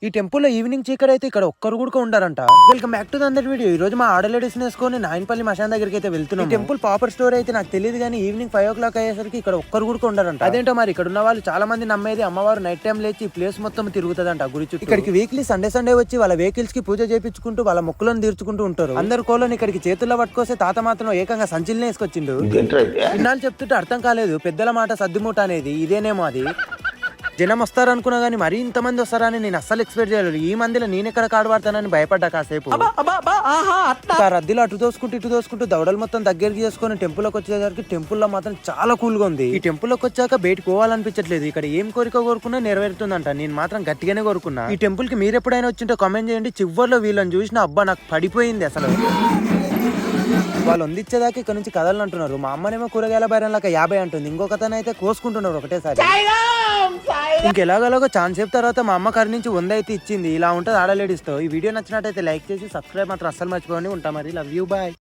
ఈ టెంపుల్ లో ఈవినింగ్ చీకటి అయితే ఇక్కడ ఒక్కరు కూడా ఉండారంట. వెల్కమ్ బ్యాక్ టు ద అందర్ వీడియో. ఈ రోజు మా ఆడలేడీస్ వేసుకొని నాయనపల్లి మశాన్ దగ్గరికి అయితే వెళ్తున్నాం. ఈ టెంపుల్ ప్రాపర్ స్టోరీ అయితే నాకు తెలియదు కానీ ఈవినింగ్ 5 o'clock అయ్యేసరికి ఇక్కడ ఒక్కరు కూడా ఉండారంట. అదేంటో మరి ఇక్కడ ఉన్న వాళ్ళు చాలా మంది నమ్మేది అమ్మవారు నైట్ టైం లేచి ఈ ప్లేస్ మొత్తం తిరుగుతుందంట గురి చుట్టూ. ఇక్కడికి వీక్లీ సండే వచ్చి వాళ్ళ వెహికల్స్ కి పూజ చేయించుకుంటూ వాళ్ళ మొక్కులను తీర్చుకుంటూ ఉంటారు. అందరు కోళ్ళని ఇక్కడికి చేతుల్లో పట్టుకొస్తే తాత మాత్రం ఏకంగా సంచిల్నే వేసుకొచ్చిండు. ఇన్నాళ్ళు చెప్తుంటే అర్థం కాలేదు పెద్దల మాట సద్దిమూట అనేది ఇదేనేమో. అది జనం వస్తారు అనుకున్నా గానీ మరీ ఇంతమంది వస్తారని నేను అస్సలు ఎక్స్పెక్ట్ చేయలేదు. ఈ మందిలో నేనెక్కడ కాడబడతానని భయపడ్డా కాసేపు. రద్దీలో అటు దోసుకుంటూ దవడలు మొత్తం దగ్గరికి చేసుకుని టెంపుల్ లోకి వచ్చేసరికి టెంపుల్ లో మాత్రం చాలా కూల్ గా ఉంది. ఈ టెంపుల్ లోకి వచ్చాక బయటకు పోవాలనిపించట్లేదు. ఇక్కడ ఏం కోరిక కోరుకున్నా నెరవేరుతుందంట. నేను మాత్రం గట్టిగానే కోరుకున్నా. ఈ టెంపుల్ కి మీరు ఎప్పుడైనా వచ్చింటే కామెంట్ చేయండి. చివర్లో వీళ్ళని చూసిన అబ్బా నాకు పడిపోయింది అసలు. వాళ్ళు వందిచ్చేదాకా ఇక్కడ నుంచి కదలని అంటున్నారు. మా అమ్మనేమో కూరగాయల బైరంలాక 50 అంటుంది. ఇంకొకతను అయితే కోసుకుంటున్నారు ఒకటేసారి. ఇంకెలాగలాగో ఛాన్స్ సేపు తర్వాత మా అమ్మ కరి నుంచి 100 అయితే ఇచ్చింది. ఇలా ఉంటుంది ఆడలేడీస్ తో. ఈ వీడియో నచ్చినట్టయితే లైక్ చేసి సబ్స్క్రైబ్ మాత్రం అస్సలు మర్చిపోండి. ఉంటా మరి. Love you, bye.